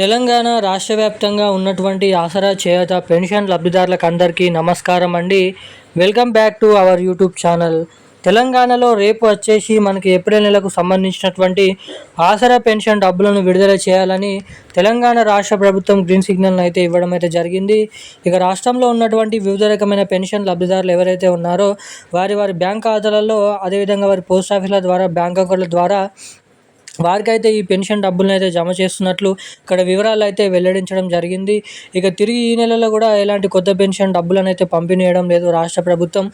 తెలంగాణ రాష్ట్ర వ్యాప్తంగా ఉన్నటువంటి ఆసరా చేయూత పెన్షన్ లబ్ధిదారులకు అందరికీ నమస్కారం అండి. Welcome back to our YouTube channel. తెలంగాణలో రేపు వచ్చేసి మనకి ఏప్రిల్ నెలకు సంబంధించినటువంటి ఆసరా పెన్షన్ డబ్బులను విడుదల చేయాలని తెలంగాణ రాష్ట్ర ప్రభుత్వం గ్రీన్ సిగ్నల్ అయితే ఇవ్వడం అయితే జరిగింది. ఇక రాష్ట్రంలో ఉన్నటువంటి వివిధ రకమైన పెన్షన్ లబ్ధిదారులు ఎవరైతే ఉన్నారో వారి బ్యాంక్ ఖాతాలలో, అదేవిధంగా వారి పోస్ట్ ఆఫీసుల ద్వారా, బ్యాంక్ అకౌంట్ల ద్వారా వారికైతే ఈ పెన్షన్ డబ్బులను అయితే జమ చేస్తున్నట్లు ఇక్కడ వివరాలు అయితే వెల్లడించడం జరిగింది. ఇక తిరిగి ఈ నెలలో కూడా ఎలాంటి కొత్త పెన్షన్ డబ్బులను అయితే పంపిణీ చేయడం లేదు రాష్ట్ర ప్రభుత్వం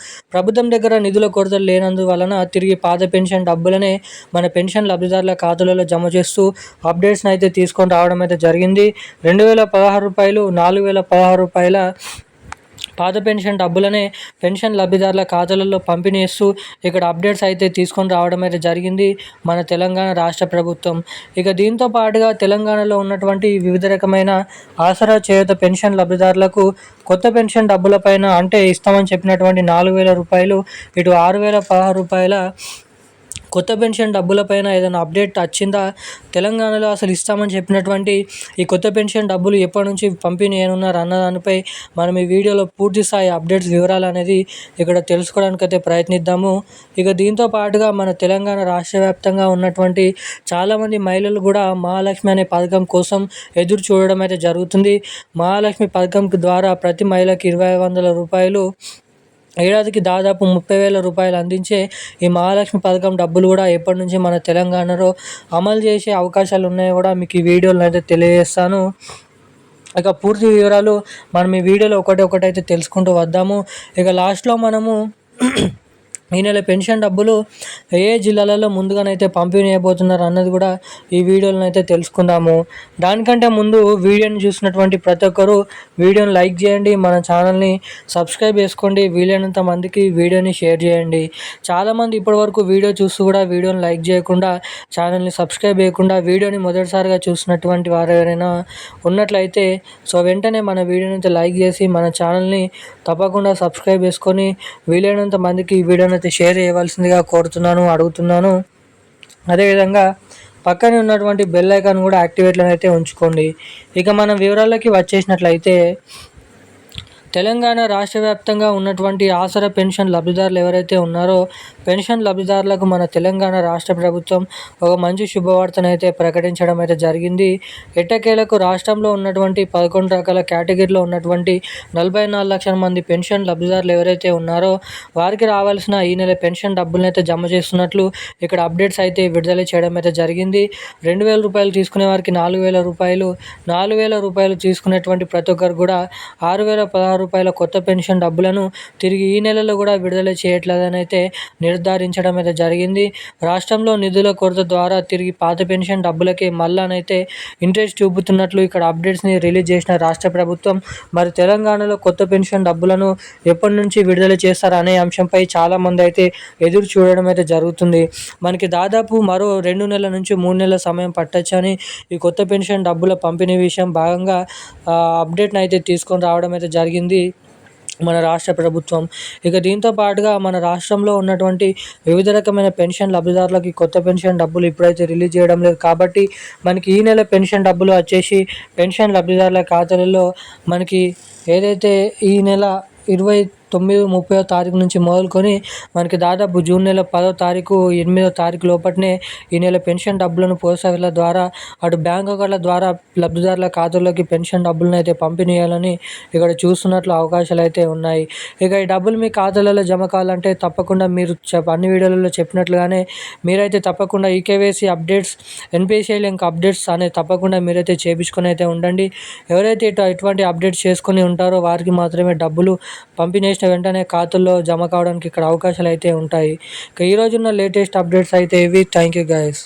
దగ్గర నిధుల కొరత లేనందువలన తిరిగి పాత పెన్షన్ డబ్బులనే మన పెన్షన్ లబ్ధిదారుల ఖాతాలలో జమ చేస్తూ అప్డేట్స్ని అయితే తీసుకొని రావడం అయితే జరిగింది. 2016 రూపాయలు, 4016 రూపాయల పాత పెన్షన్ డబ్బులనే పెన్షన్ లబ్ధిదారుల ఖాతాలలో పంపిణీ చేస్తూ ఇక్కడ అప్డేట్స్ అయితే తీసుకొని రావడం అయితే జరిగింది మన తెలంగాణ రాష్ట్ర ప్రభుత్వం. ఇక దీంతో పాటుగా తెలంగాణలో ఉన్నటువంటి వివిధ రకమైన ఆసరా చేయూత పెన్షన్ లబ్ధిదారులకు కొత్త పెన్షన్ డబ్బులపైన అంటే ఇస్తామని చెప్పినటువంటి 4000 రూపాయలు, ఇటు 6016 రూపాయల కొత్త పెన్షన్ డబ్బులపైన ఏదైనా అప్డేట్ వచ్చిందా, తెలంగాణలో అసలు ఇస్తామని చెప్పినటువంటి ఈ కొత్త పెన్షన్ డబ్బులు ఎప్పటి నుంచి పంపిణీ చేయనున్నారు అన్న దానిపై మనం ఈ వీడియోలో పూర్తి స్థాయి అప్డేట్స్ వివరాలు అనేది ఇక్కడ తెలుసుకోవడానికైతే ప్రయత్నిద్దాము. ఇక దీంతో పాటుగా మన తెలంగాణ రాష్ట్ర వ్యాప్తంగా ఉన్నటువంటి చాలామంది మహిళలు కూడా మహాలక్ష్మి అనే పథకం కోసం ఎదురు చూడడం అయితే జరుగుతుంది. మహాలక్ష్మి పథకం ద్వారా ప్రతి మహిళకి 2500 రూపాయలు, ఏడాదికి దాదాపు 30,000 రూపాయలు అందించే ఈ మహాలక్ష్మి పథకం డబ్బులు కూడా ఎప్పటి నుంచి మన తెలంగాణలో అమలు చేసే అవకాశాలు ఉన్నాయో కూడా మీకు ఈ వీడియోలో అయితే తెలియజేస్తాను. ఇక పూర్తి వివరాలు మనం ఈ వీడియోలో ఒకటైతే తెలుసుకుంటూ వద్దాము. ఇక లాస్ట్లో మనము ఈ నెల పెన్షన్ డబ్బులు ఏ జిల్లాలలో ముందుగానైతే పంపిణీ చేయబోతున్నారు అన్నది కూడా ఈ వీడియోలో అయితే తెలుసుకుందాము. దానికంటే ముందు వీడియోని చూసినటువంటి ప్రతి ఒక్కరూ వీడియోని లైక్ చేయండి, మన ఛానల్ని సబ్స్క్రైబ్ చేసుకోండి, వీలైనంత మందికి వీడియోని షేర్ చేయండి. చాలామంది ఇప్పటివరకు వీడియో చూస్తూ కూడా వీడియోని లైక్ చేయకుండా, ఛానల్ని సబ్స్క్రైబ్ చేయకుండా వీడియోని మొదటిసారిగా చూసినటువంటి వారు ఎవరైనా ఉన్నట్లయితే వెంటనే మన వీడియోని అయితే లైక్ చేసి మన ఛానల్ని తప్పకుండా సబ్స్క్రైబ్ చేసుకొని వీలైనంత మందికి ఈ వీడియోని అయితే షేర్ చేయవలసిందిగా అడుగుతున్నాను. అదేవిధంగా పక్కనే ఉన్నటువంటి బెల్ ఐకాన్ కూడా యాక్టివేట్లో అయితే ఉంచుకోండి. ఇక మన వివరాలకి వచ్చేసినట్లయితే తెలంగాణ రాష్ట్ర వ్యాప్తంగా ఉన్నటువంటి ఆసరా పెన్షన్ లబ్ధిదారులు ఎవరైతే ఉన్నారో పెన్షన్ లబ్ధిదారులకు మన తెలంగాణ రాష్ట్ర ప్రభుత్వం ఒక మంచి శుభవార్తనైతే ప్రకటించడం అయితే జరిగింది. ఎట్టకేలకు రాష్ట్రంలో ఉన్నటువంటి 11 రకాల కేటగిరీలో ఉన్నటువంటి 44 లక్షల మంది పెన్షన్ లబ్ధిదారులు ఎవరైతే ఉన్నారో వారికి రావాల్సిన ఈ నెల పెన్షన్ డబ్బులను అయితే జమ చేస్తున్నట్లు ఇక్కడ అప్డేట్స్ అయితే విడుదల చేయడం అయితే జరిగింది. 2,000 రూపాయలు తీసుకునే వారికి 4,000 రూపాయలు, 4,000 రూపాయలు తీసుకునేటువంటి ప్రతి ఒక్కరు కూడా 6,016 రూపాయల కొత్త పెన్షన్ డబ్బులను తిరిగి ఈ నెలలో కూడా విడుదల చేయట్లేదని అయితే నిర్ధారించడం అయితే జరిగింది. రాష్ట్రంలో నిధుల కొరత ద్వారా తిరిగి పాత పెన్షన్ డబ్బులకే మళ్ళానైతే ఇంట్రెస్ట్ చూపుతున్నట్లు ఇక్కడ అప్డేట్స్ని రిలీజ్ చేసిన రాష్ట్ర ప్రభుత్వం మరి తెలంగాణలో కొత్త పెన్షన్ డబ్బులను ఎప్పటి నుంచి విడుదల చేస్తారు అనే అంశంపై చాలామంది అయితే ఎదురు చూడడం అయితే జరుగుతుంది. మనకి దాదాపు మరో 2 నెలల నుంచి 3 నెలల సమయం పట్టొచ్చని ఈ కొత్త పెన్షన్ డబ్బుల పంపిణీ విషయం భాగంగా అప్డేట్ని అయితే తీసుకొని రావడం అయితే జరిగింది మన రాష్ట్ర ప్రభుత్వం. ఇక దీంతో పాటుగా మన రాష్ట్రంలో ఉన్నటువంటి వివిధ రకమైన పెన్షన్ లబ్ధిదారులకి కొత్త పెన్షన్ డబ్బులు ఇప్పుడైతే రిలీజ్ చేయడం లేదు కాబట్టి మనకి ఈ నెల పెన్షన్ డబ్బులు వచ్చేసి పెన్షన్ లబ్ధిదారుల ఖాతాలలో మనకి ఏదైతే ఈ నెల 29, 30వ తారీఖు నుంచి మొదలుకొని మనకి దాదాపు జూన్ నెల 10వ తారీఖు, 8వ తారీఖు లోపలనే ఈ నెల పెన్షన్ డబ్బులను పోస్ట్ ఆఫీసుల ద్వారా, అటు బ్యాంక్ అకౌంట్ల ద్వారా లబ్ధిదారుల ఖాతాల్లోకి పెన్షన్ డబ్బులను అయితే పంపిణీ చేయాలని ఇక్కడ చూస్తున్నట్లు అవకాశాలు అయితే ఉన్నాయి. ఇక ఈ డబ్బులు మీ ఖాతాలలో జమ కావాలంటే తప్పకుండా మీరు అన్ని వీడియోలలో చెప్పినట్లుగానే మీరైతే తప్పకుండా eKYC updates, NPCI link updates అనేది తప్పకుండా మీరైతే చేయించుకొని అయితే ఉండండి. ఎవరైతే ఇటువంటి అప్డేట్స్ చేసుకొని ఉంటారో వారికి మాత్రమే డబ్బులు పంపిణీ వెంటనే ఖాతాల్లో జమ కావడానికి ఇక్కడ అవకాశాలు అయితే ఉంటాయి. ఇక ఈరోజున్న లేటెస్ట్ అప్డేట్స్ అయితే ఇవి. Thank you guys.